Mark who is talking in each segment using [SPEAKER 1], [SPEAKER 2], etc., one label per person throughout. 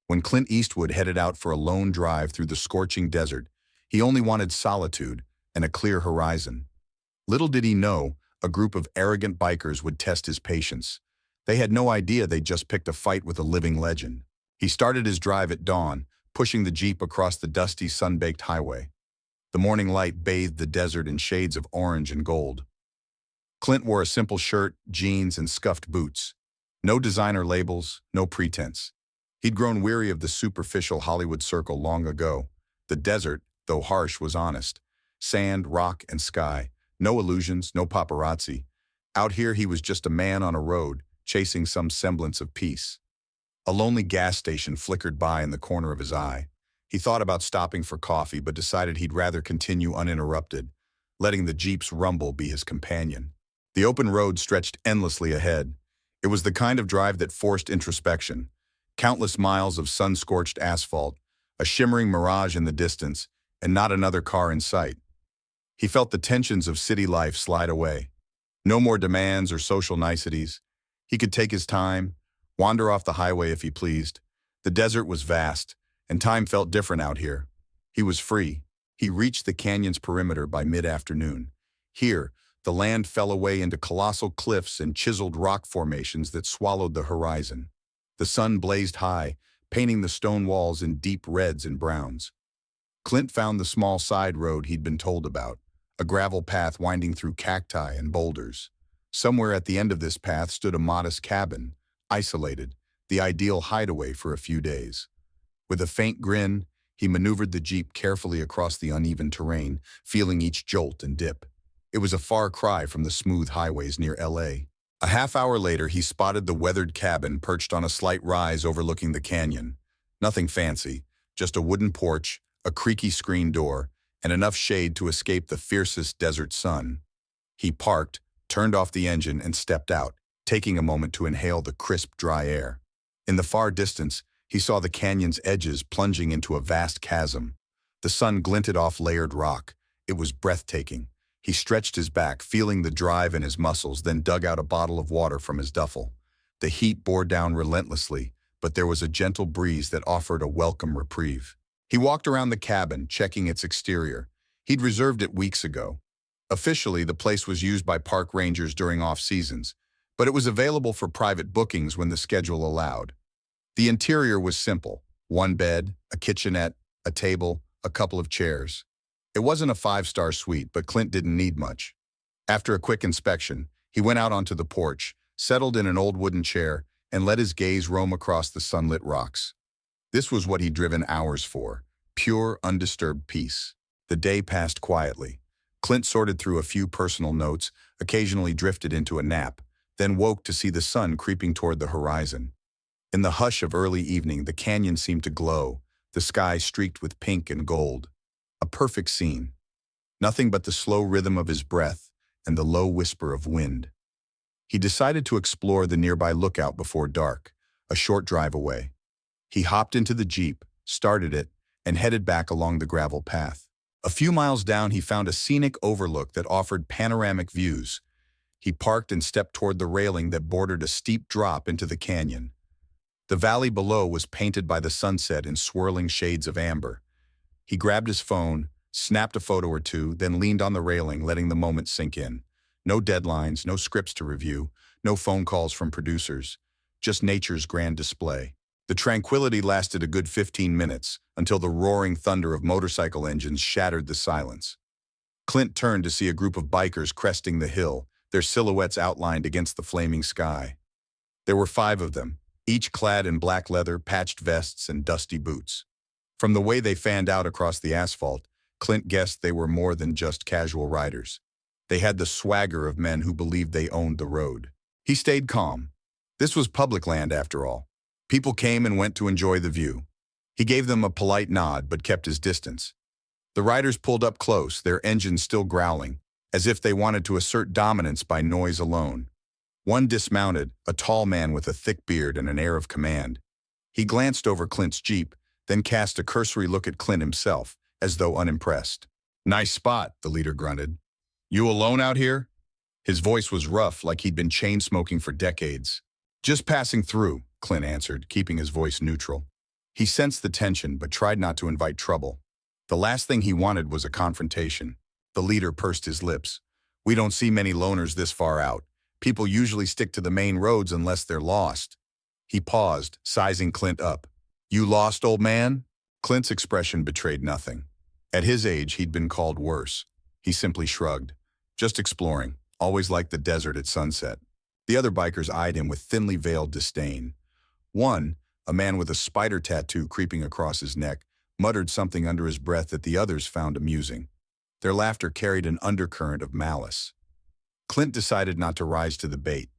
[SPEAKER 1] When Clint Eastwood headed out for a lone drive through the scorching desert, he only wanted solitude and a clear horizon. Little did he know, a group of arrogant bikers would test his patience. They had no idea they'd just picked a fight with a living legend. He started his drive at dawn, pushing the Jeep across the dusty, sun-baked highway. The morning light bathed the desert in shades of orange and gold. Clint wore a simple shirt, jeans, and scuffed boots. No designer labels, no pretense. He'd grown weary of the superficial Hollywood circle long ago. The desert, though harsh, was honest. Sand, rock, and sky. No illusions, no paparazzi. Out here he was just a man on a road, chasing some semblance of peace. A lonely gas station flickered by in the corner of his eye. He thought about stopping for coffee, but decided he'd rather continue uninterrupted, letting the Jeep's rumble be his companion. The open road stretched endlessly ahead. It was the kind of drive that forced introspection. Countless miles of sun-scorched asphalt, a shimmering mirage in the distance, and not another car in sight. He felt the tensions of city life slide away. No more demands or social niceties. He could take his time, wander off the highway if he pleased. The desert was vast, and time felt different out here. He was free. He reached the canyon's perimeter by mid-afternoon. Here, the land fell away into colossal cliffs and chiseled rock formations that swallowed the horizon. The sun blazed high, painting the stone walls in deep reds and browns. Clint found the small side road he'd been told about, a gravel path winding through cacti and boulders. Somewhere at the end of this path stood a modest cabin, isolated, the ideal hideaway for a few days. With a faint grin, he maneuvered the Jeep carefully across the uneven terrain, feeling each jolt and dip. It was a far cry from the smooth highways near LA. A half hour later, he spotted the weathered cabin perched on a slight rise overlooking the canyon. Nothing fancy, just a wooden porch, a creaky screen door, and enough shade to escape the fiercest desert sun. He parked, turned off the engine, and stepped out, taking a moment to inhale the crisp, dry air. In the far distance, he saw the canyon's edges plunging into a vast chasm. The sun glinted off layered rock. It was breathtaking. He stretched his back, feeling the drive in his muscles, then dug out a bottle of water from his duffel. The heat bore down relentlessly, but there was a gentle breeze that offered a welcome reprieve. He walked around the cabin, checking its exterior. He'd reserved it weeks ago. Officially, the place was used by park rangers during off-seasons, but it was available for private bookings when the schedule allowed. The interior was simple: one bed, a kitchenette, a table, a couple of chairs. It wasn't a five-star suite, but Clint didn't need much. After a quick inspection, he went out onto the porch, settled in an old wooden chair, and let his gaze roam across the sunlit rocks. This was what he'd driven hours for: pure, undisturbed peace. The day passed quietly. Clint sorted through a few personal notes, occasionally drifted into a nap, then woke to see the sun creeping toward the horizon. In the hush of early evening, the canyon seemed to glow, the sky streaked with pink and gold. A perfect scene. Nothing but the slow rhythm of his breath and the low whisper of wind. He decided to explore the nearby lookout before dark, a short drive away. He hopped into the Jeep, started it, and headed back along the gravel path. A few miles down, he found a scenic overlook that offered panoramic views. He parked and stepped toward the railing that bordered a steep drop into the canyon. The valley below was painted by the sunset in swirling shades of amber. He grabbed his phone, snapped a photo or two, then leaned on the railing, letting the moment sink in. No deadlines, no scripts to review, no phone calls from producers, just nature's grand display. The tranquility lasted a good 15 minutes, until the roaring thunder of motorcycle engines shattered the silence. Clint turned to see a group of bikers cresting the hill, their silhouettes outlined against the flaming sky. There were 5 of them, each clad in black leather, patched vests, and dusty boots. From the way they fanned out across the asphalt, Clint guessed they were more than just casual riders. They had the swagger of men who believed they owned the road. He stayed calm. This was public land, after all. People came and went to enjoy the view. He gave them a polite nod, but kept his distance. The riders pulled up close, their engines still growling, as if they wanted to assert dominance by noise alone. One dismounted, a tall man with a thick beard and an air of command. He glanced over Clint's Jeep, then cast a cursory look at Clint himself, as though unimpressed. "Nice spot," the leader grunted. "You alone out here?" His voice was rough, like he'd been chain-smoking for decades. "Just passing through," Clint answered, keeping his voice neutral. He sensed the tension but tried not to invite trouble. The last thing he wanted was a confrontation. The leader pursed his lips. "We don't see many loners this far out. People usually stick to the main roads unless they're lost." He paused, sizing Clint up. "You lost, old man?" Clint's expression betrayed nothing. At his age, he'd been called worse. He simply shrugged. "Just exploring. Always liked the desert at sunset." The other bikers eyed him with thinly veiled disdain. One, a man with a spider tattoo creeping across his neck, muttered something under his breath that the others found amusing. Their laughter carried an undercurrent of malice. Clint decided not to rise to the bait.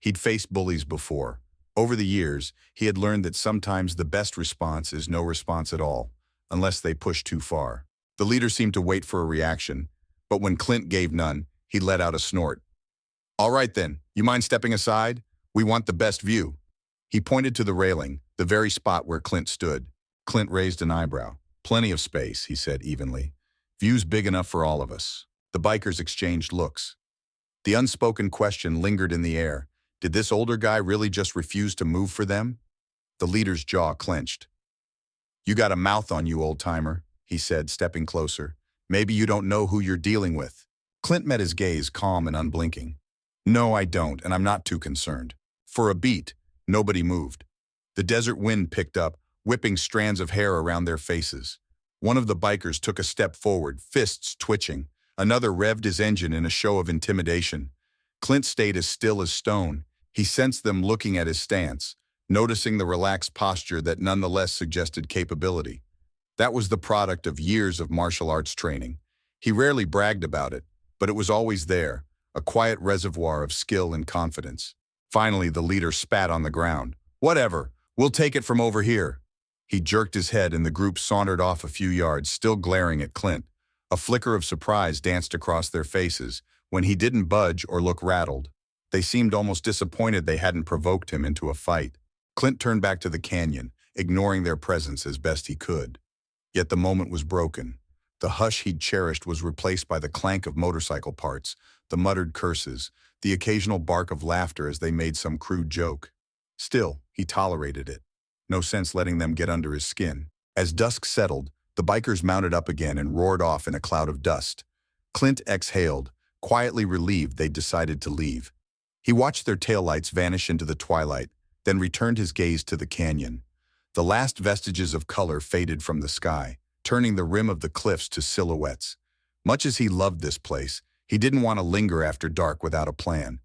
[SPEAKER 1] He'd faced bullies before. Over the years, he had learned that sometimes the best response is no response at all, unless they push too far. The leader seemed to wait for a reaction, but when Clint gave none, he let out a snort. "All right then, you mind stepping aside? We want the best view." He pointed to the railing, the very spot where Clint stood. Clint raised an eyebrow. "Plenty of space," he said evenly. "View's big enough for all of us." The bikers exchanged looks. The unspoken question lingered in the air. Did this older guy really just refuse to move for them? The leader's jaw clenched. "You got a mouth on you, old-timer," he said, stepping closer. "Maybe you don't know who you're dealing with." Clint met his gaze, calm and unblinking. "No, I don't, and I'm not too concerned." For a beat, nobody moved. The desert wind picked up, whipping strands of hair around their faces. One of the bikers took a step forward, fists twitching. Another revved his engine in a show of intimidation. Clint stayed as still as stone. He sensed them looking at his stance, noticing the relaxed posture that nonetheless suggested capability. That was the product of years of martial arts training. He rarely bragged about it, but it was always there, a quiet reservoir of skill and confidence. Finally, the leader spat on the ground. "Whatever, we'll take it from over here." He jerked his head and the group sauntered off a few yards, still glaring at Clint. A flicker of surprise danced across their faces when he didn't budge or look rattled. They seemed almost disappointed they hadn't provoked him into a fight. Clint turned back to the canyon, ignoring their presence as best he could. Yet the moment was broken. The hush he'd cherished was replaced by the clank of motorcycle parts, the muttered curses, the occasional bark of laughter as they made some crude joke. Still, he tolerated it. No sense letting them get under his skin. As dusk settled, the bikers mounted up again and roared off in a cloud of dust. Clint exhaled, quietly relieved they'd decided to leave. He watched their taillights vanish into the twilight, then returned his gaze to the canyon. The last vestiges of color faded from the sky, turning the rim of the cliffs to silhouettes. Much as he loved this place, he didn't want to linger after dark without a plan.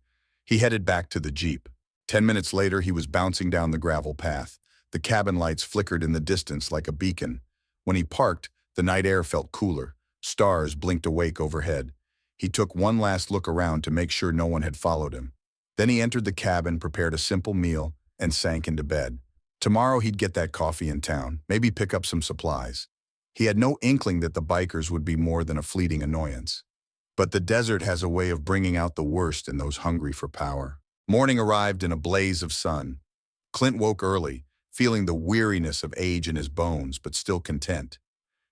[SPEAKER 1] He headed back to the Jeep. 10 minutes later, he was bouncing down the gravel path. The cabin lights flickered in the distance like a beacon. When he parked, the night air felt cooler. Stars blinked awake overhead. He took one last look around to make sure no one had followed him. Then he entered the cabin, prepared a simple meal, and sank into bed. Tomorrow he'd get that coffee in town, maybe pick up some supplies. He had no inkling that the bikers would be more than a fleeting annoyance. But the desert has a way of bringing out the worst in those hungry for power. Morning arrived in a blaze of sun. Clint woke early, feeling the weariness of age in his bones, but still content.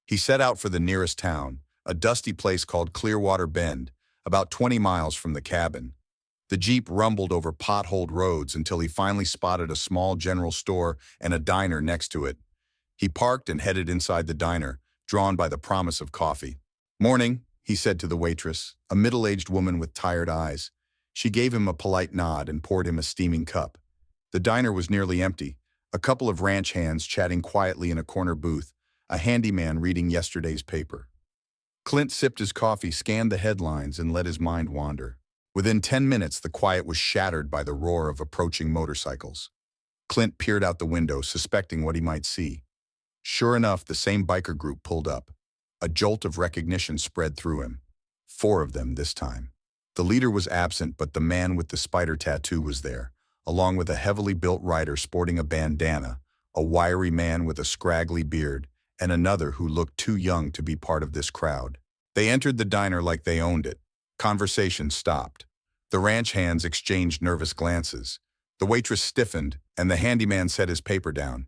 [SPEAKER 1] He set out for the nearest town, a dusty place called Clearwater Bend, about 20 miles from the cabin. The Jeep rumbled over potholed roads until he finally spotted a small general store and a diner next to it. He parked and headed inside the diner, drawn by the promise of coffee. "Morning," he said to the waitress, a middle-aged woman with tired eyes. She gave him a polite nod and poured him a steaming cup. The diner was nearly empty, a couple of ranch hands chatting quietly in a corner booth, a handyman reading yesterday's paper. Clint sipped his coffee, scanned the headlines, and let his mind wander. Within 10 minutes, the quiet was shattered by the roar of approaching motorcycles. Clint peered out the window, suspecting what he might see. Sure enough, the same biker group pulled up. A jolt of recognition spread through him. 4 of them this time. The leader was absent, but the man with the spider tattoo was there, along with a heavily built rider sporting a bandana, a wiry man with a scraggly beard, and another who looked too young to be part of this crowd. They entered the diner like they owned it. Conversation stopped. The ranch hands exchanged nervous glances. The waitress stiffened, and the handyman set his paper down.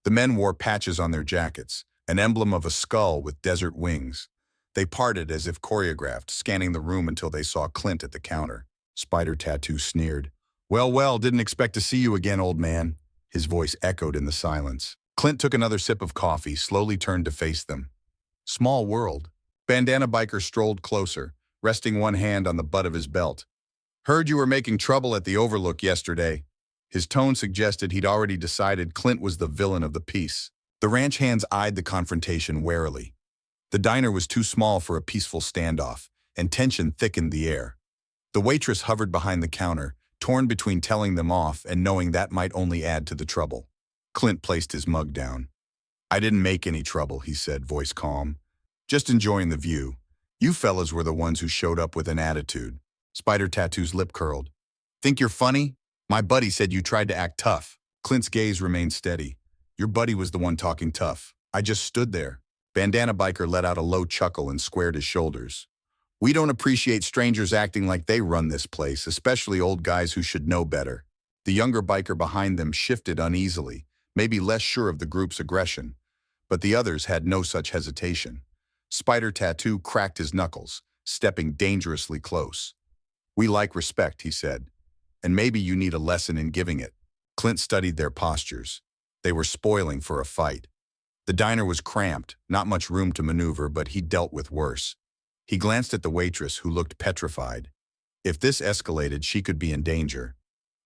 [SPEAKER 1] The men wore patches on their jackets, an emblem of a skull with desert wings. They parted as if choreographed, scanning the room until they saw Clint at the counter. Spider Tattoo sneered. Well, didn't expect to see you again, old man." His voice echoed in the silence. Clint took another sip of coffee, slowly turned to face them. Small world. Bandana biker strolled closer, resting one hand on the butt of his belt. Heard you were making trouble at the Overlook yesterday. His tone suggested he'd already decided Clint was the villain of the piece. The ranch hands eyed the confrontation warily. The diner was too small for a peaceful standoff, and tension thickened the air. The waitress hovered behind the counter, torn between telling them off and knowing that might only add to the trouble. Clint placed his mug down. I didn't make any trouble, he said, voice calm. Just enjoying the view. You fellas were the ones who showed up with an attitude. Spider Tattoo's lip curled. Think you're funny? My buddy said you tried to act tough. Clint's gaze remained steady. Your buddy was the one talking tough. I just stood there. Bandana biker let out a low chuckle and squared his shoulders. We don't appreciate strangers acting like they run this place, especially old guys who should know better. The younger biker behind them shifted uneasily, maybe less sure of the group's aggression. But the others had no such hesitation. Spider Tattoo cracked his knuckles, stepping dangerously close. We like respect, he said, and maybe you need a lesson in giving it. Clint studied their postures. They were spoiling for a fight. The diner was cramped, not much room to maneuver, but he dealt with worse. He glanced at the waitress, who looked petrified. If this escalated, she could be in danger.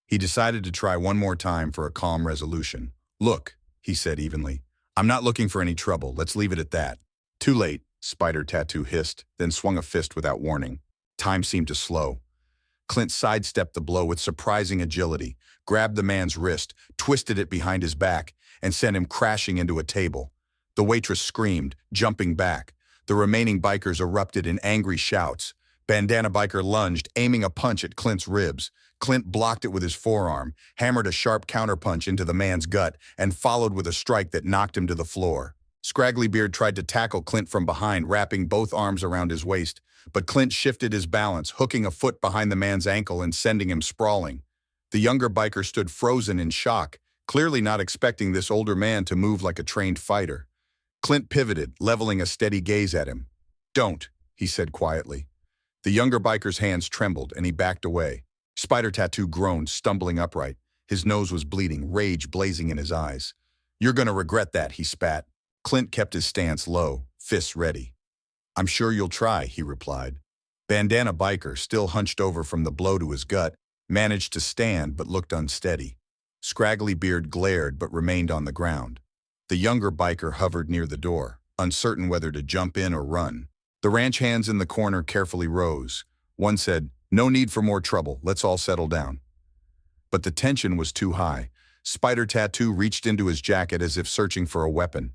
[SPEAKER 1] He decided to try one more time for a calm resolution. Look, he said evenly, I'm not looking for any trouble. Let's leave it at that. Too late, Spider Tattoo hissed, then swung a fist without warning. Time seemed to slow. Clint sidestepped the blow with surprising agility, grabbed the man's wrist, twisted it behind his back, and sent him crashing into a table. The waitress screamed, jumping back. The remaining bikers erupted in angry shouts. Bandana biker lunged, aiming a punch at Clint's ribs. Clint blocked it with his forearm, hammered a sharp counterpunch into the man's gut, and followed with a strike that knocked him to the floor. Scragglybeard tried to tackle Clint from behind, wrapping both arms around his waist, but Clint shifted his balance, hooking a foot behind the man's ankle and sending him sprawling. The younger biker stood frozen in shock, clearly not expecting this older man to move like a trained fighter. Clint pivoted, leveling a steady gaze at him. Don't, he said quietly. The younger biker's hands trembled, and he backed away. Spider Tattoo groaned, stumbling upright. His nose was bleeding, rage blazing in his eyes. You're gonna regret that, he spat. Clint kept his stance low, fists ready. I'm sure you'll try, he replied. Bandana biker, still hunched over from the blow to his gut, managed to stand but looked unsteady. Scragglybeard glared but remained on the ground. The younger biker hovered near the door, uncertain whether to jump in or run. The ranch hands in the corner carefully rose. One said, No need for more trouble, let's all settle down. But the tension was too high. Spider Tattoo reached into his jacket as if searching for a weapon.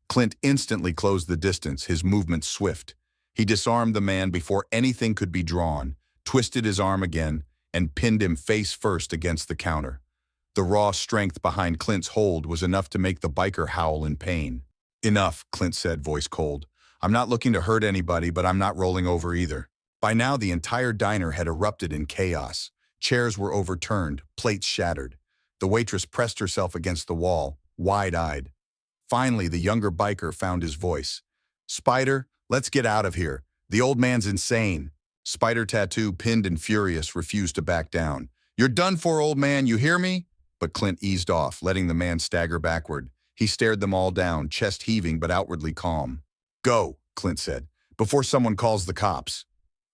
[SPEAKER 1] Clint instantly closed the distance, his movements swift. He disarmed the man before anything could be drawn, twisted his arm again, and pinned him face first against the counter. The raw strength behind Clint's hold was enough to make the biker howl in pain. Enough, Clint said, voice cold. I'm not looking to hurt anybody, but I'm not rolling over either. By now, the entire diner had erupted in chaos. Chairs were overturned, plates shattered. The waitress pressed herself against the wall, wide-eyed. Finally, the younger biker found his voice. Spider, let's get out of here. The old man's insane. Spider Tattoo, pinned and furious, refused to back down. You're done for, old man, you hear me? But Clint eased off, letting the man stagger backward. He stared them all down, chest heaving but outwardly calm. Go, Clint said, before someone calls the cops.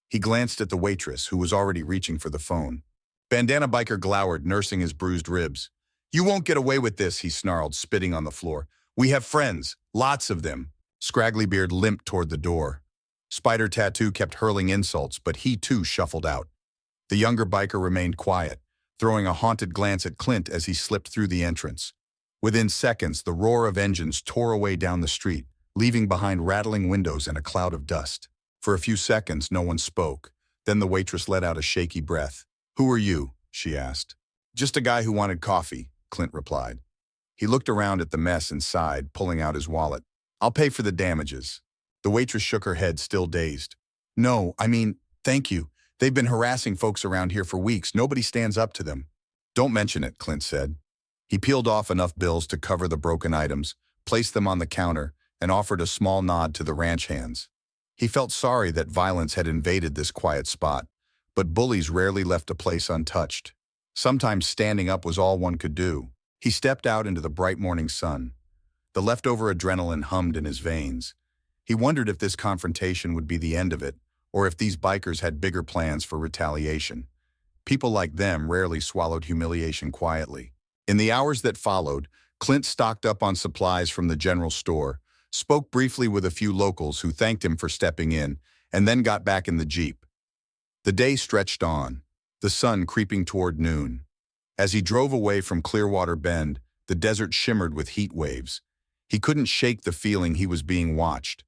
[SPEAKER 1] He glanced at the waitress, who was already reaching for the phone. Bandana biker glowered, nursing his bruised ribs. You won't get away with this, he snarled, spitting on the floor. We have friends, lots of them. Scragglybeard limped toward the door. Spider Tattoo kept hurling insults, but he too shuffled out. The younger biker remained quiet, throwing a haunted glance at Clint as he slipped through the entrance. Within seconds, the roar of engines tore away down the street, leaving behind rattling windows and a cloud of dust. For a few seconds, no one spoke. Then the waitress let out a shaky breath. Who are you? She asked. Just a guy who wanted coffee, Clint replied. He looked around at the mess and sighed, pulling out his wallet. I'll pay for the damages. The waitress shook her head, still dazed. No, thank you. They've been harassing folks around here for weeks. Nobody stands up to them. Don't mention it, Clint said. He peeled off enough bills to cover the broken items, placed them on the counter, and offered a small nod to the ranch hands. He felt sorry that violence had invaded this quiet spot, but bullies rarely left a place untouched. Sometimes standing up was all one could do. He stepped out into the bright morning sun. The leftover adrenaline hummed in his veins. He wondered if this confrontation would be the end of it, or if these bikers had bigger plans for retaliation. People like them rarely swallowed humiliation quietly. In the hours that followed, Clint stocked up on supplies from the general store, spoke briefly with a few locals who thanked him for stepping in, and then got back in the Jeep. The day stretched on, the sun creeping toward noon. As he drove away from Clearwater Bend, the desert shimmered with heat waves. He couldn't shake the feeling he was being watched.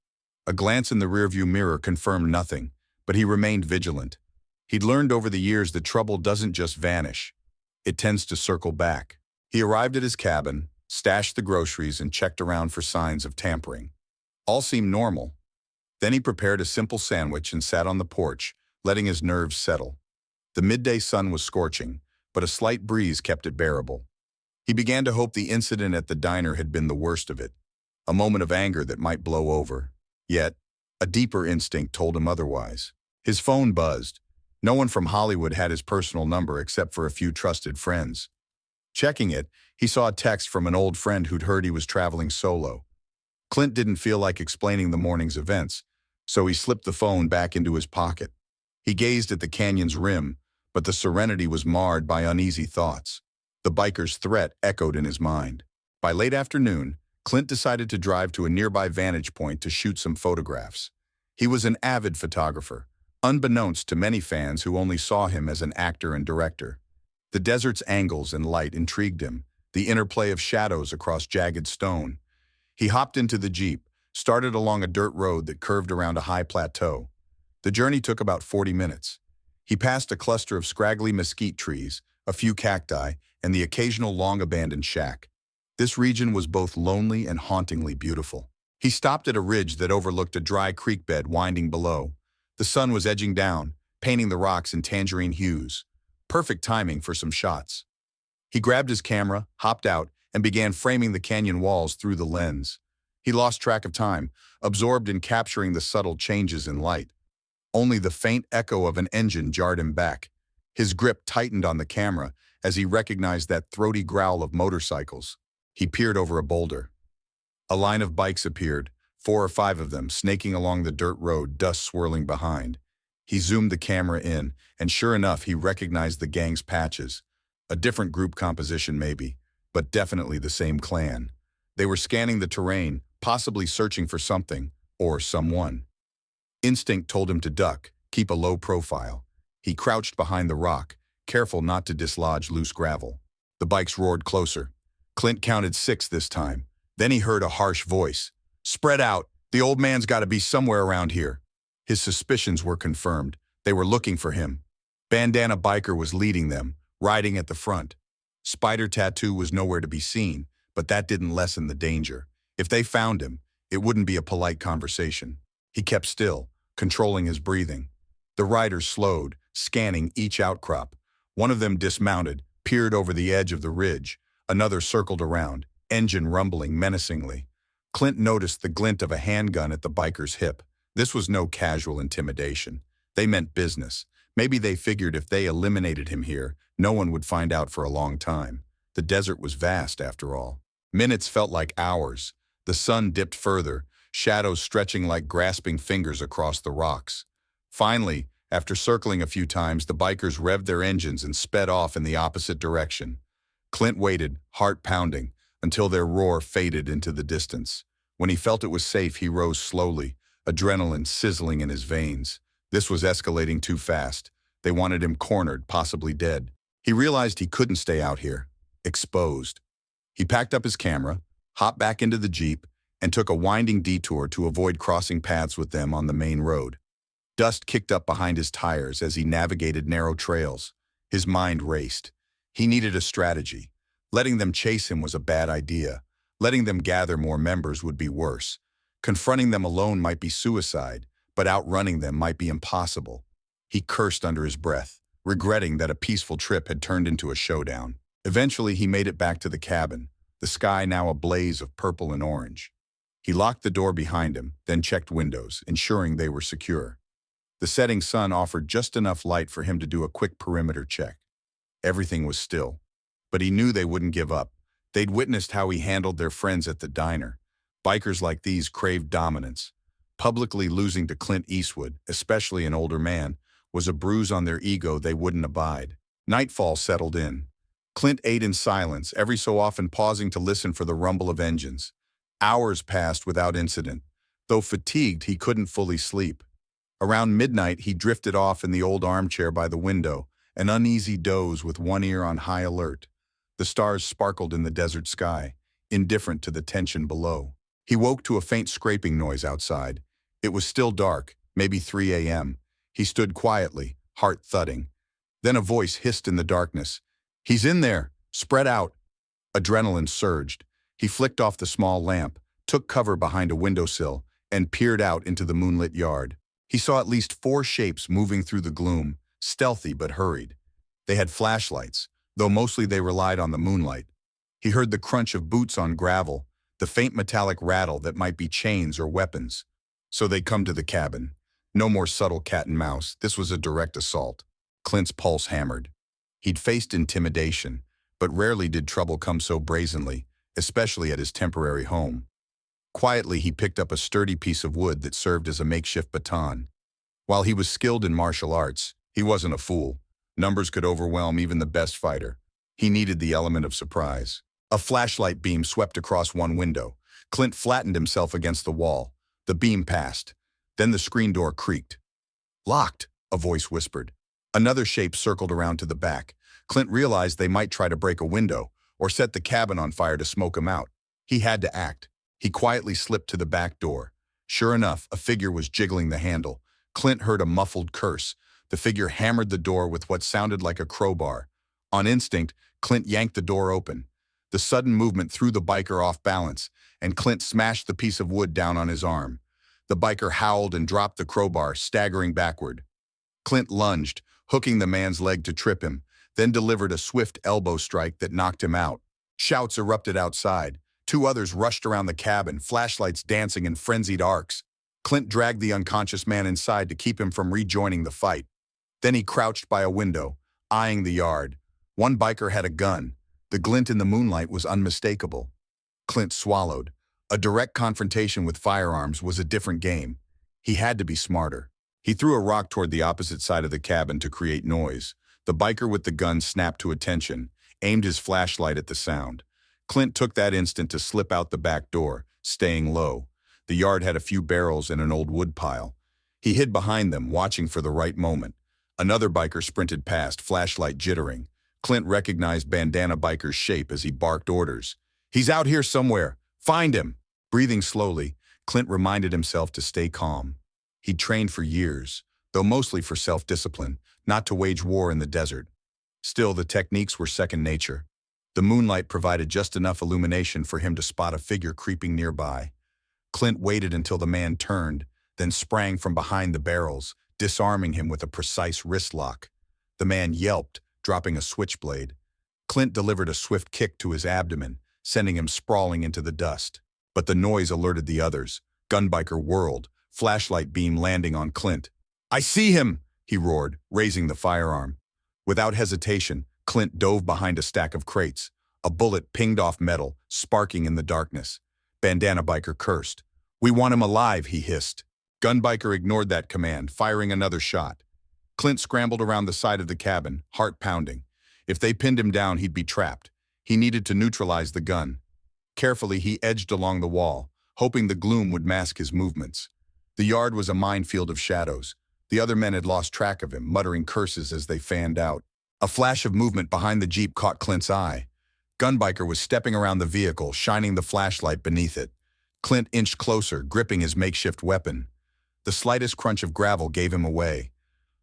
[SPEAKER 1] A glance in the rearview mirror confirmed nothing, but he remained vigilant. He'd learned over the years that trouble doesn't just vanish. It tends to circle back. He arrived at his cabin, stashed the groceries, and checked around for signs of tampering. All seemed normal. Then he prepared a simple sandwich and sat on the porch, letting his nerves settle. The midday sun was scorching, but a slight breeze kept it bearable. He began to hope the incident at the diner had been the worst of it, a moment of anger that might blow over. Yet, a deeper instinct told him otherwise. His phone buzzed. No one from Hollywood had his personal number except for a few trusted friends. Checking it, he saw a text from an old friend who'd heard he was traveling solo. Clint didn't feel like explaining the morning's events, so he slipped the phone back into his pocket. He gazed at the canyon's rim, but the serenity was marred by uneasy thoughts. The biker's threat echoed in his mind. By late afternoon, Clint decided to drive to a nearby vantage point to shoot some photographs. He was an avid photographer, unbeknownst to many fans who only saw him as an actor and director. The desert's angles and light intrigued him, the interplay of shadows across jagged stone. He hopped into the Jeep, started along a dirt road that curved around a high plateau. The journey took about 40 minutes. He passed a cluster of scraggly mesquite trees, a few cacti, and the occasional long-abandoned shack. This region was both lonely and hauntingly beautiful. He stopped at a ridge that overlooked a dry creek bed winding below. The sun was edging down, painting the rocks in tangerine hues. Perfect timing for some shots. He grabbed his camera, hopped out, and began framing the canyon walls through the lens. He lost track of time, absorbed in capturing the subtle changes in light. Only the faint echo of an engine jarred him back. His grip tightened on the camera as he recognized that throaty growl of motorcycles. He peered over a boulder. A line of bikes appeared, 4 or 5 of them snaking along the dirt road, dust swirling behind. He zoomed the camera in, and sure enough, he recognized the gang's patches. A different group composition maybe, but definitely the same clan. They were scanning the terrain, possibly searching for something, or someone. Instinct told him to duck, keep a low profile. He crouched behind the rock, careful not to dislodge loose gravel. The bikes roared closer. Clint counted 6 this time. Then he heard a harsh voice. "Spread out. The old man's got to be somewhere around here." His suspicions were confirmed. They were looking for him. Bandana Biker was leading them, riding at the front. Spider Tattoo was nowhere to be seen, but that didn't lessen the danger. If they found him, it wouldn't be a polite conversation. He kept still, controlling his breathing. The riders slowed, scanning each outcrop. One of them dismounted, peered over the edge of the ridge. Another circled around, engine rumbling menacingly. Clint noticed the glint of a handgun at the biker's hip. This was no casual intimidation. They meant business. Maybe they figured if they eliminated him here, no one would find out for a long time. The desert was vast, after all. Minutes felt like hours. The sun dipped further, shadows stretching like grasping fingers across the rocks. Finally, after circling a few times, the bikers revved their engines and sped off in the opposite direction. Clint waited, heart pounding, until their roar faded into the distance. When he felt it was safe, he rose slowly, adrenaline sizzling in his veins. This was escalating too fast. They wanted him cornered, possibly dead. He realized he couldn't stay out here, exposed. He packed up his camera, hopped back into the Jeep, and took a winding detour to avoid crossing paths with them on the main road. Dust kicked up behind his tires as he navigated narrow trails. His mind raced. He needed a strategy. Letting them chase him was a bad idea. Letting them gather more members would be worse. Confronting them alone might be suicide, but outrunning them might be impossible. He cursed under his breath, regretting that a peaceful trip had turned into a showdown. Eventually, he made it back to the cabin, the sky now a blaze of purple and orange. He locked the door behind him, then checked windows, ensuring they were secure. The setting sun offered just enough light for him to do a quick perimeter check. Everything was still, but he knew they wouldn't give up. They'd witnessed how he handled their friends at the diner. Bikers like these craved dominance. Publicly losing to Clint Eastwood, especially an older man, was a bruise on their ego they wouldn't abide. Nightfall settled in. Clint ate in silence, every so often pausing to listen for the rumble of engines. Hours passed without incident. Though fatigued, he couldn't fully sleep. Around midnight, he drifted off in the old armchair by the window, an uneasy doze with one ear on high alert. The stars sparkled in the desert sky, indifferent to the tension below. He woke to a faint scraping noise outside. It was still dark, maybe 3 a.m. He stood quietly, heart thudding. Then a voice hissed in the darkness. "He's in there! Spread out!" Adrenaline surged. He flicked off the small lamp, took cover behind a windowsill, and peered out into the moonlit yard. He saw at least 4 shapes moving through the gloom, stealthy but hurried. They had flashlights, though mostly they relied on the moonlight. He heard the crunch of boots on gravel, the faint metallic rattle that might be chains or weapons. So they'd come to the cabin. No more subtle cat and mouse. This was a direct assault. Clint's pulse hammered. He'd faced intimidation, but rarely did trouble come so brazenly, especially at his temporary home. Quietly, he picked up a sturdy piece of wood that served as a makeshift baton. While he was skilled in martial arts, he wasn't a fool. Numbers could overwhelm even the best fighter. He needed the element of surprise. A flashlight beam swept across one window. Clint flattened himself against the wall. The beam passed. Then the screen door creaked. "Locked," a voice whispered. Another shape circled around to the back. Clint realized they might try to break a window or set the cabin on fire to smoke him out. He had to act. He quietly slipped to the back door. Sure enough, a figure was jiggling the handle. Clint heard a muffled curse. The figure hammered the door with what sounded like a crowbar. On instinct, Clint yanked the door open. The sudden movement threw the biker off balance, and Clint smashed the piece of wood down on his arm. The biker howled and dropped the crowbar, staggering backward. Clint lunged, hooking the man's leg to trip him, then delivered a swift elbow strike that knocked him out. Shouts erupted outside. 2 others rushed around the cabin, flashlights dancing in frenzied arcs. Clint dragged the unconscious man inside to keep him from rejoining the fight. Then he crouched by a window, eyeing the yard. One biker had a gun. The glint in the moonlight was unmistakable. Clint swallowed. A direct confrontation with firearms was a different game. He had to be smarter. He threw a rock toward the opposite side of the cabin to create noise. The biker with the gun snapped to attention, aimed his flashlight at the sound. Clint took that instant to slip out the back door, staying low. The yard had a few barrels and an old wood pile. He hid behind them, watching for the right moment. Another biker sprinted past, flashlight jittering. Clint recognized Bandana Biker's shape as he barked orders. "He's out here somewhere! Find him!" Breathing slowly, Clint reminded himself to stay calm. He'd trained for years, though mostly for self-discipline, not to wage war in the desert. Still, the techniques were second nature. The moonlight provided just enough illumination for him to spot a figure creeping nearby. Clint waited until the man turned, then sprang from behind the barrels, disarming him with a precise wrist lock. The man yelped, dropping a switchblade. Clint delivered a swift kick to his abdomen, sending him sprawling into the dust. But the noise alerted the others. Gunbiker whirled, flashlight beam landing on Clint. "I see him!" he roared, raising the firearm. Without hesitation, Clint dove behind a stack of crates. A bullet pinged off metal, sparking in the darkness. Bandana Biker cursed. "We want him alive," he hissed. Gunbiker ignored that command, firing another shot. Clint scrambled around the side of the cabin, heart pounding. If they pinned him down, he'd be trapped. He needed to neutralize the gun. Carefully, he edged along the wall, hoping the gloom would mask his movements. The yard was a minefield of shadows. The other men had lost track of him, muttering curses as they fanned out. A flash of movement behind the Jeep caught Clint's eye. Gunbiker was stepping around the vehicle, shining the flashlight beneath it. Clint inched closer, gripping his makeshift weapon. The slightest crunch of gravel gave him away.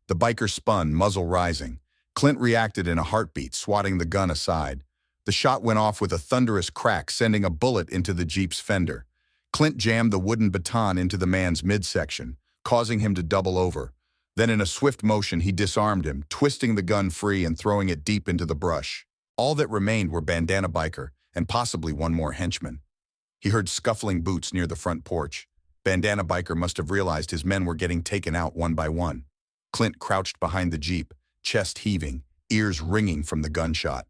[SPEAKER 1] The biker spun, muzzle rising. Clint reacted in a heartbeat, swatting the gun aside. The shot went off with a thunderous crack, sending a bullet into the Jeep's fender. Clint jammed the wooden baton into the man's midsection, causing him to double over. Then in a swift motion, he disarmed him, twisting the gun free and throwing it deep into the brush. All that remained were Bandana Biker and possibly one more henchman. He heard scuffling boots near the front porch. Bandana Biker must have realized his men were getting taken out one by one. Clint crouched behind the Jeep, chest heaving, ears ringing from the gunshot.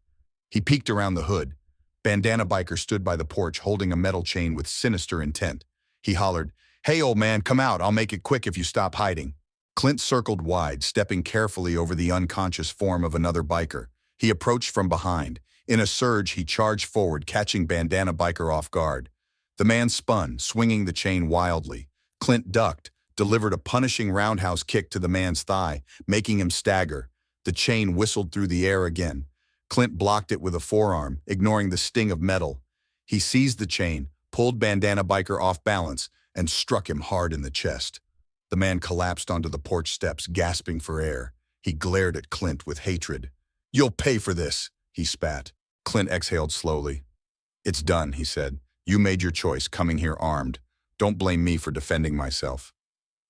[SPEAKER 1] He peeked around the hood. Bandana Biker stood by the porch holding a metal chain with sinister intent. He hollered, "Hey, old man, come out. I'll make it quick if you stop hiding." Clint circled wide, stepping carefully over the unconscious form of another biker. He approached from behind. In a surge, he charged forward, catching Bandana Biker off guard. The man spun, swinging the chain wildly. Clint ducked, delivered a punishing roundhouse kick to the man's thigh, making him stagger. The chain whistled through the air again. Clint blocked it with a forearm, ignoring the sting of metal. He seized the chain, pulled Bandana Biker off balance, and struck him hard in the chest. The man collapsed onto the porch steps, gasping for air. He glared at Clint with hatred. "You'll pay for this," he spat. Clint exhaled slowly. "It's done," he said. "You made your choice, coming here armed. Don't blame me for defending myself."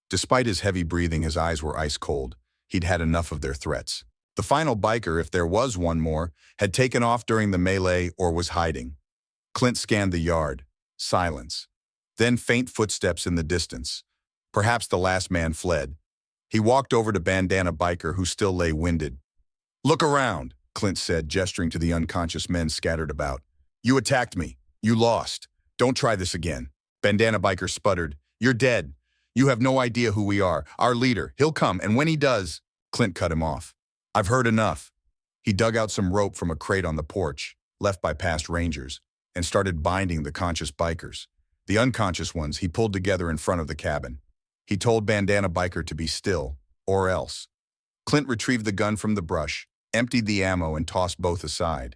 [SPEAKER 1] Despite his heavy breathing, his eyes were ice cold. He'd had enough of their threats. The final biker, if there was one more, had taken off during the melee or was hiding. Clint scanned the yard. Silence. Then faint footsteps in the distance. Perhaps the last man fled. He walked over to Bandana Biker, who still lay winded. "Look around," Clint said, gesturing to the unconscious men scattered about. "You attacked me. You lost. Don't try this again." Bandana Biker sputtered. "You're dead. You have no idea who we are. Our leader. He'll come, and when he does..." Clint cut him off. "I've heard enough." He dug out some rope from a crate on the porch, left by past rangers, and started binding the conscious bikers. The unconscious ones he pulled together in front of the cabin. He told Bandana Biker to be still, or else. Clint retrieved the gun from the brush, emptied the ammo, and tossed both aside.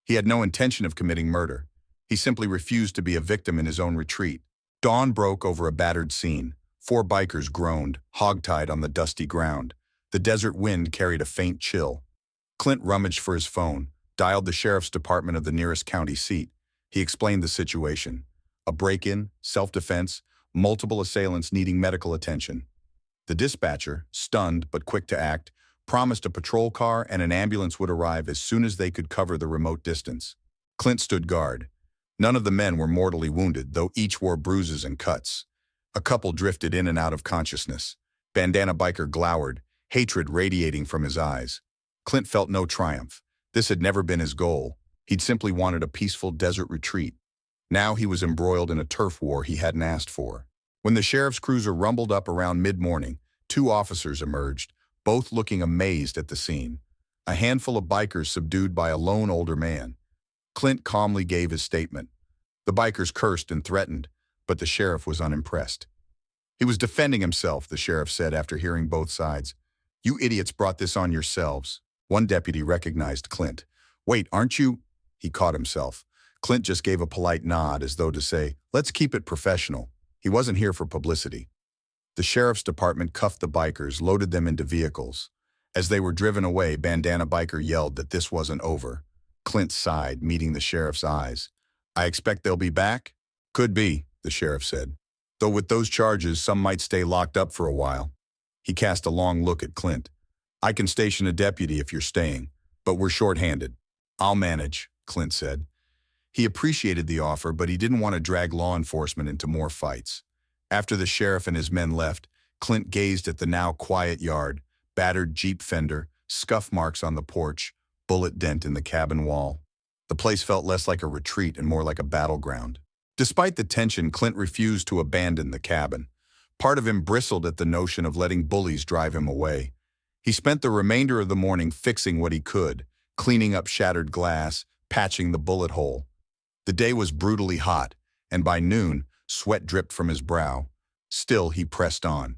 [SPEAKER 1] He had no intention of committing murder. He simply refused to be a victim in his own retreat. Dawn broke over a battered scene. 4 bikers groaned, hogtied on the dusty ground. The desert wind carried a faint chill. Clint rummaged for his phone, dialed the sheriff's department of the nearest county seat. He explained the situation. A break-in, self-defense, multiple assailants needing medical attention. The dispatcher, stunned but quick to act, promised a patrol car and an ambulance would arrive as soon as they could cover the remote distance. Clint stood guard. None of the men were mortally wounded, though each wore bruises and cuts. A couple drifted in and out of consciousness. Bandana Biker glowered, hatred radiating from his eyes. Clint felt no triumph. This had never been his goal. He'd simply wanted a peaceful desert retreat. Now he was embroiled in a turf war he hadn't asked for. When the sheriff's cruiser rumbled up around mid-morning, 2 officers emerged, both looking amazed at the scene. A handful of bikers subdued by a lone older man. Clint calmly gave his statement. The bikers cursed and threatened, but the sheriff was unimpressed. He was defending himself, the sheriff said after hearing both sides. "You idiots brought this on yourselves." One deputy recognized Clint. "Wait, aren't you?" He caught himself. Clint just gave a polite nod as though to say, "Let's keep it professional." He wasn't here for publicity. The sheriff's department cuffed the bikers, loaded them into vehicles. As they were driven away, Bandana Biker yelled that this wasn't over. Clint sighed, meeting the sheriff's eyes. "I expect they'll be back?" "Could be," the sheriff said. "Though with those charges, some might stay locked up for a while." He cast a long look at Clint. "I can station a deputy if you're staying, but we're short-handed." "I'll manage," Clint said. He appreciated the offer, but he didn't want to drag law enforcement into more fights. After the sheriff and his men left, Clint gazed at the now quiet yard, battered Jeep fender, scuff marks on the porch, bullet dent in the cabin wall. The place felt less like a retreat and more like a battleground. Despite the tension, Clint refused to abandon the cabin. Part of him bristled at the notion of letting bullies drive him away. He spent the remainder of the morning fixing what he could, cleaning up shattered glass, patching the bullet hole. The day was brutally hot, and by noon, sweat dripped from his brow. Still, he pressed on.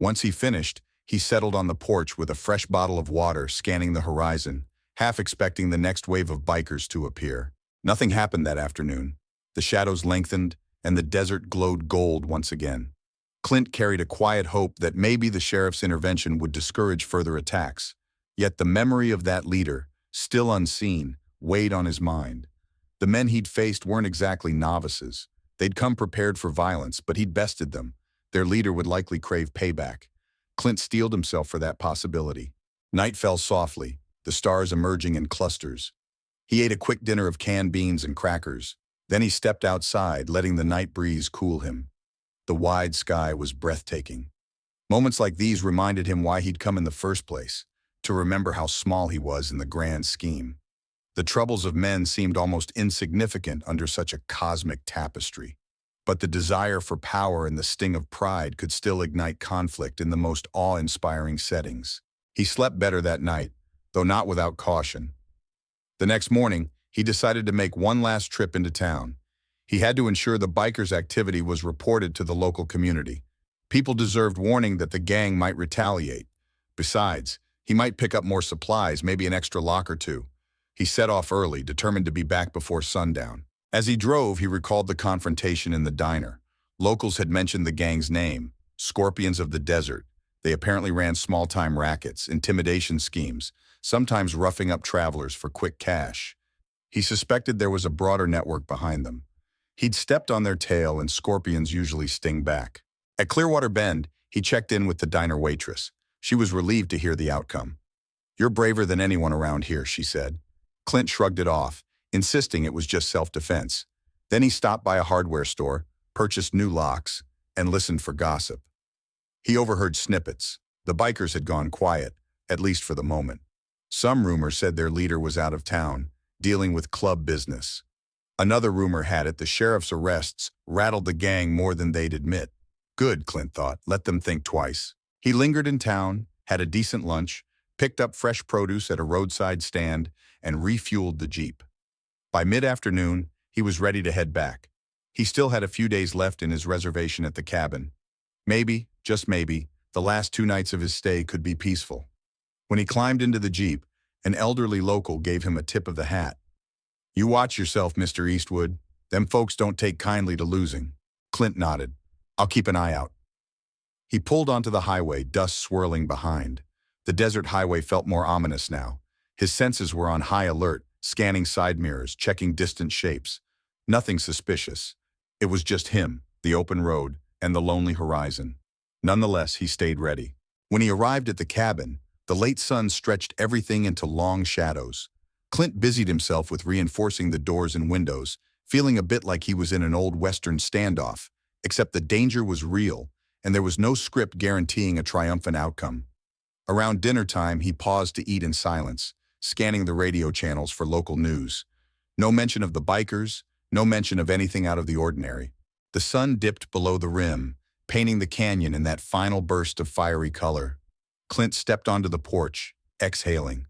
[SPEAKER 1] Once he finished, he settled on the porch with a fresh bottle of water, scanning the horizon, half expecting the next wave of bikers to appear. Nothing happened that afternoon. The shadows lengthened, and the desert glowed gold once again. Clint carried a quiet hope that maybe the sheriff's intervention would discourage further attacks. Yet the memory of that leader, still unseen, weighed on his mind. The men he'd faced weren't exactly novices. They'd come prepared for violence, but he'd bested them. Their leader would likely crave payback. Clint steeled himself for that possibility. Night fell softly, the stars emerging in clusters. He ate a quick dinner of canned beans and crackers. Then he stepped outside, letting the night breeze cool him. The wide sky was breathtaking. Moments like these reminded him why he'd come in the first place, to remember how small he was in the grand scheme. The troubles of men seemed almost insignificant under such a cosmic tapestry. But the desire for power and the sting of pride could still ignite conflict in the most awe-inspiring settings. He slept better that night, though not without caution. The next morning, he decided to make one last trip into town. He had to ensure the bikers' activity was reported to the local community. People deserved warning that the gang might retaliate. Besides, he might pick up more supplies, maybe an extra lock or two. He set off early, determined to be back before sundown. As he drove, he recalled the confrontation in the diner. Locals had mentioned the gang's name, Scorpions of the Desert. They apparently ran small-time rackets, intimidation schemes, sometimes roughing up travelers for quick cash. He suspected there was a broader network behind them. He'd stepped on their tail, and scorpions usually sting back. At Clearwater Bend, he checked in with the diner waitress. She was relieved to hear the outcome. "You're braver than anyone around here," she said. Clint shrugged it off, insisting it was just self-defense. Then he stopped by a hardware store, purchased new locks, and listened for gossip. He overheard snippets. The bikers had gone quiet, at least for the moment. Some rumor said their leader was out of town, dealing with club business. Another rumor had it the sheriff's arrests rattled the gang more than they'd admit. Good, Clint thought, let them think twice. He lingered in town, had a decent lunch, picked up fresh produce at a roadside stand, and refueled the Jeep. By mid-afternoon, he was ready to head back. He still had a few days left in his reservation at the cabin. Maybe, just maybe, the last 2 nights of his stay could be peaceful. When he climbed into the Jeep, an elderly local gave him a tip of the hat. "You watch yourself, Mr. Eastwood. Them folks don't take kindly to losing." Clint nodded. "I'll keep an eye out." He pulled onto the highway, dust swirling behind. The desert highway felt more ominous now. His senses were on high alert, scanning side mirrors, checking distant shapes. Nothing suspicious. It was just him, the open road, and the lonely horizon. Nonetheless, he stayed ready. When he arrived at the cabin, the late sun stretched everything into long shadows. Clint busied himself with reinforcing the doors and windows, feeling a bit like he was in an old Western standoff, except the danger was real, and there was no script guaranteeing a triumphant outcome. Around dinner time, he paused to eat in silence, scanning the radio channels for local news. No mention of the bikers, no mention of anything out of the ordinary. The sun dipped below the rim, painting the canyon in that final burst of fiery color. Clint stepped onto the porch, exhaling.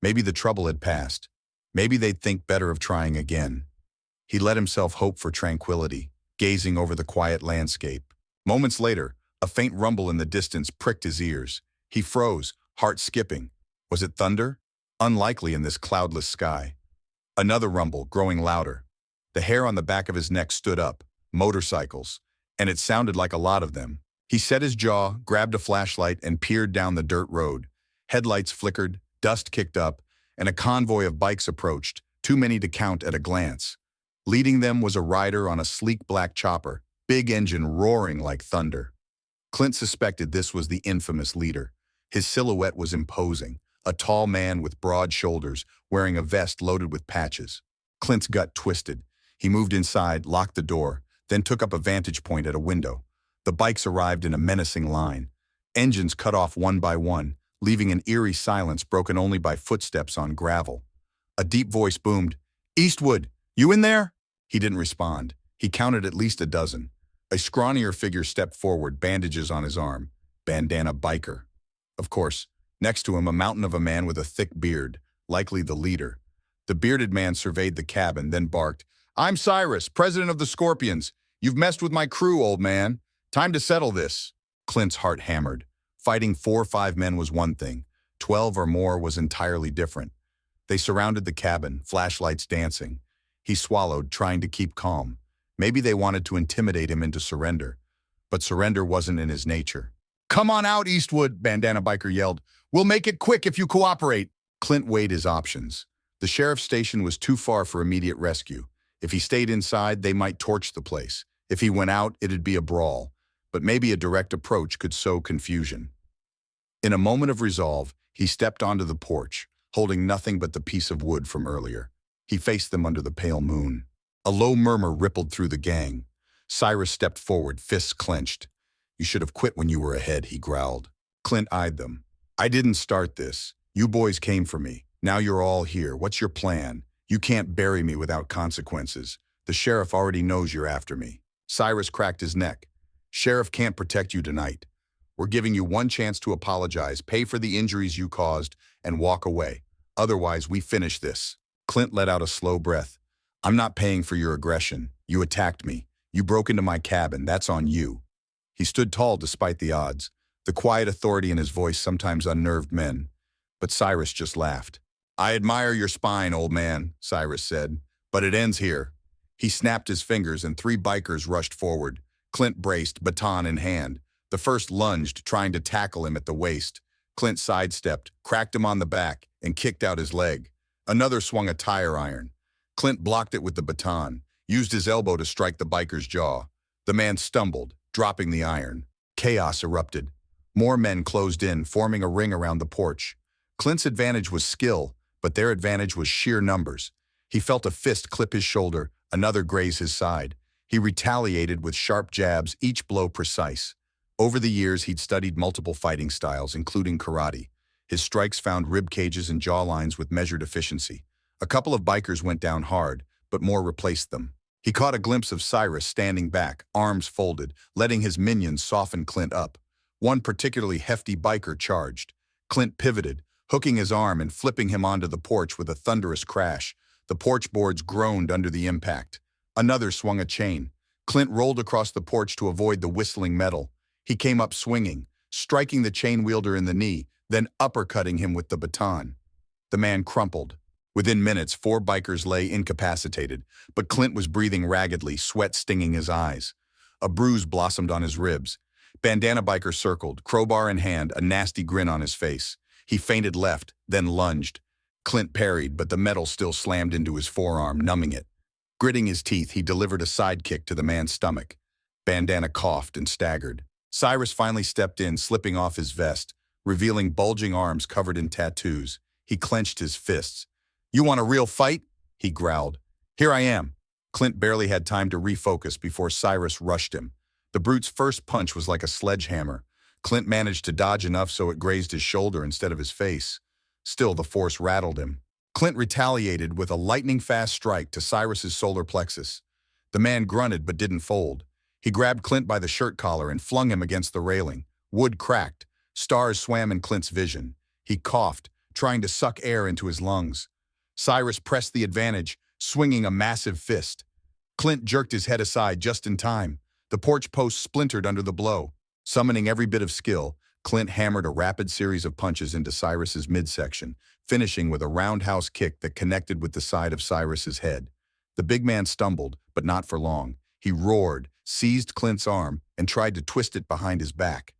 [SPEAKER 1] Maybe the trouble had passed. Maybe they'd think better of trying again. He let himself hope for tranquility, gazing over the quiet landscape. Moments later, a faint rumble in the distance pricked his ears. He froze, heart skipping. Was it thunder? Unlikely in this cloudless sky. Another rumble, growing louder. The hair on the back of his neck stood up. Motorcycles. And it sounded like a lot of them. He set his jaw, grabbed a flashlight, and peered down the dirt road. Headlights flickered, dust kicked up, and a convoy of bikes approached, too many to count at a glance. Leading them was a rider on a sleek black chopper, big engine roaring like thunder. Clint suspected this was the infamous leader. His silhouette was imposing, a tall man with broad shoulders, wearing a vest loaded with patches. Clint's gut twisted. He moved inside, locked the door, then took up a vantage point at a window. The bikes arrived in a menacing line. Engines cut off one by one, leaving an eerie silence broken only by footsteps on gravel. A deep voice boomed, "Eastwood, you in there?" He didn't respond. He counted at least a dozen. A scrawnier figure stepped forward, bandages on his arm. Bandana biker. Of course, next to him a mountain of a man with a thick beard, likely the leader. The bearded man surveyed the cabin, then barked, "I'm Cyrus, president of the Scorpions. You've messed with my crew, old man. Time to settle this." Clint's heart hammered. Fighting 4 or 5 men was one thing. 12 or more was entirely different. They surrounded the cabin, flashlights dancing. He swallowed, trying to keep calm. Maybe they wanted to intimidate him into surrender. But surrender wasn't in his nature. "Come on out, Eastwood," Bandana Biker yelled. "We'll make it quick if you cooperate." Clint weighed his options. The sheriff's station was too far for immediate rescue. If he stayed inside, they might torch the place. If he went out, it'd be a brawl. But maybe a direct approach could sow confusion. In a moment of resolve, he stepped onto the porch, holding nothing but the piece of wood from earlier. He faced them under the pale moon. A low murmur rippled through the gang. Cyrus stepped forward, fists clenched. "You should have quit when you were ahead," he growled. Clint eyed them. "I didn't start this. You boys came for me. Now you're all here. What's your plan?" You can't bury me without consequences. The sheriff already knows you're after me. Cyrus cracked his neck. Sheriff can't protect you tonight. We're giving you one chance to apologize, pay for the injuries you caused, and walk away. Otherwise, we finish this. Clint let out a slow breath. I'm not paying for your aggression. You attacked me. You broke into my cabin. That's on you. He stood tall despite the odds. The quiet authority in his voice sometimes unnerved men. But Cyrus just laughed. I admire your spine, old man, Cyrus said, but it ends here. He snapped his fingers and 3 bikers rushed forward. Clint braced, baton in hand. The first lunged, trying to tackle him at the waist. Clint sidestepped, cracked him on the back, and kicked out his leg. Another swung a tire iron. Clint blocked it with the baton, used his elbow to strike the biker's jaw. The man stumbled, dropping the iron. Chaos erupted. More men closed in, forming a ring around the porch. Clint's advantage was skill, but their advantage was sheer numbers. He felt a fist clip his shoulder, another graze his side. He retaliated with sharp jabs, each blow precise. Over the years, he'd studied multiple fighting styles, including karate. His strikes found rib cages and jawlines with measured efficiency. A couple of bikers went down hard, but more replaced them. He caught a glimpse of Cyrus standing back, arms folded, letting his minions soften Clint up. One particularly hefty biker charged. Clint pivoted, hooking his arm and flipping him onto the porch with a thunderous crash. The porch boards groaned under the impact. Another swung a chain. Clint rolled across the porch to avoid the whistling metal. He came up swinging, striking the chain wielder in the knee, then uppercutting him with the baton. The man crumpled. Within minutes, 4 bikers lay incapacitated, but Clint was breathing raggedly, sweat stinging his eyes. A bruise blossomed on his ribs. Bandana biker circled, crowbar in hand, a nasty grin on his face. He feinted left, then lunged. Clint parried, but the metal still slammed into his forearm, numbing it. Gritting his teeth, he delivered a sidekick to the man's stomach. Bandana coughed and staggered. Cyrus finally stepped in, slipping off his vest, revealing bulging arms covered in tattoos. He clenched his fists. You want a real fight? He growled. Here I am. Clint barely had time to refocus before Cyrus rushed him. The brute's first punch was like a sledgehammer. Clint managed to dodge enough so it grazed his shoulder instead of his face. Still, the force rattled him. Clint retaliated with a lightning-fast strike to Cyrus's solar plexus. The man grunted but didn't fold. He grabbed Clint by the shirt collar and flung him against the railing. Wood cracked. Stars swam in Clint's vision. He coughed, trying to suck air into his lungs. Cyrus pressed the advantage, swinging a massive fist. Clint jerked his head aside just in time. The porch post splintered under the blow. Summoning every bit of skill, Clint hammered a rapid series of punches into Cyrus's midsection, finishing with a roundhouse kick that connected with the side of Cyrus's head. The big man stumbled, but not for long. He roared, seized Clint's arm, and tried to twist it behind his back.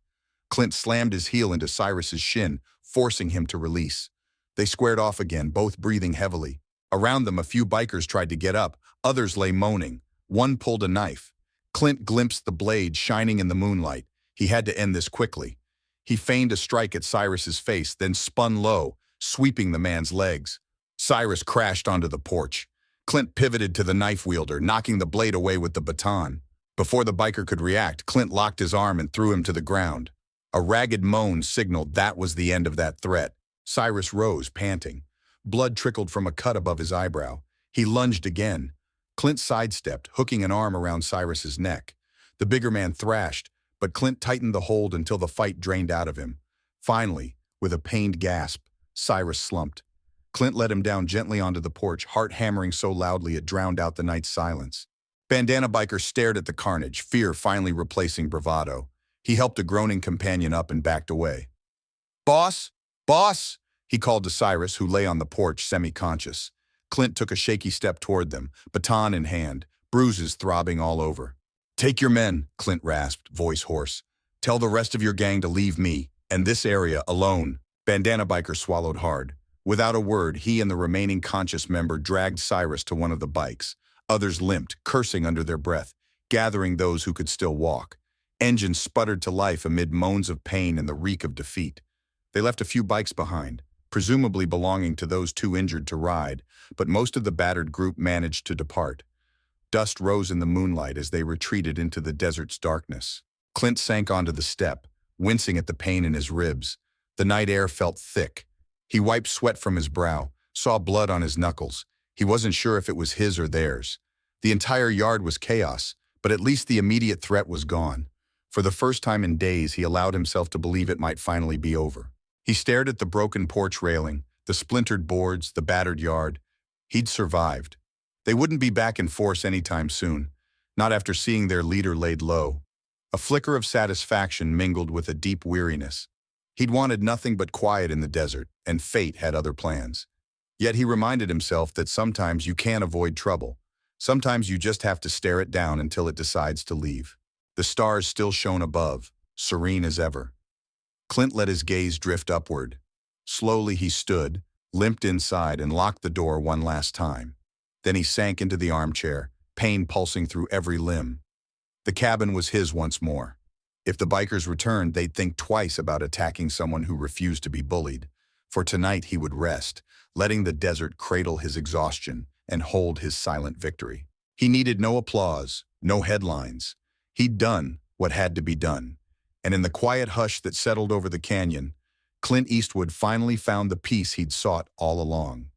[SPEAKER 1] Clint slammed his heel into Cyrus's shin, forcing him to release. They squared off again, both breathing heavily. Around them, a few bikers tried to get up. Others lay moaning. One pulled a knife. Clint glimpsed the blade shining in the moonlight. He had to end this quickly. He feigned a strike at Cyrus's face, then spun low, sweeping the man's legs. Cyrus crashed onto the porch. Clint pivoted to the knife wielder, knocking the blade away with the baton. Before the biker could react, Clint locked his arm and threw him to the ground. A ragged moan signaled that was the end of that threat. Cyrus rose, panting. Blood trickled from a cut above his eyebrow. He lunged again. Clint sidestepped, hooking an arm around Cyrus's neck. The bigger man thrashed, but Clint tightened the hold until the fight drained out of him. Finally, with a pained gasp, Cyrus slumped. Clint let him down gently onto the porch, heart hammering so loudly it drowned out the night's silence. Bandana biker stared at the carnage, fear finally replacing bravado. He helped a groaning companion up and backed away. "Boss? Boss!" he called to Cyrus, who lay on the porch, semi-conscious. Clint took a shaky step toward them, baton in hand, bruises throbbing all over. "Take your men," Clint rasped, voice hoarse. "Tell the rest of your gang to leave me, and this area, alone." Bandana biker swallowed hard. Without a word, he and the remaining conscious member dragged Cyrus to one of the bikes. Others limped, cursing under their breath, gathering those who could still walk. Engines sputtered to life amid moans of pain and the reek of defeat. They left a few bikes behind, presumably belonging to those too injured to ride, but most of the battered group managed to depart. Dust rose in the moonlight as they retreated into the desert's darkness. Clint sank onto the step, wincing at the pain in his ribs. The night air felt thick. He wiped sweat from his brow, saw blood on his knuckles. He wasn't sure if it was his or theirs. The entire yard was chaos, but at least the immediate threat was gone. For the first time in days, he allowed himself to believe it might finally be over. He stared at the broken porch railing, the splintered boards, the battered yard. He'd survived. They wouldn't be back in force anytime soon, not after seeing their leader laid low. A flicker of satisfaction mingled with a deep weariness. He'd wanted nothing but quiet in the desert, and fate had other plans. Yet he reminded himself that sometimes you can't avoid trouble. Sometimes you just have to stare it down until it decides to leave. The stars still shone above, serene as ever. Clint let his gaze drift upward. Slowly he stood, limped inside, and locked the door one last time. Then he sank into the armchair, pain pulsing through every limb. The cabin was his once more. If the bikers returned, they'd think twice about attacking someone who refused to be bullied. For tonight he would rest, letting the desert cradle his exhaustion and hold his silent victory. He needed no applause, no headlines. He'd done what had to be done. And in the quiet hush that settled over the canyon, Clint Eastwood finally found the peace he'd sought all along.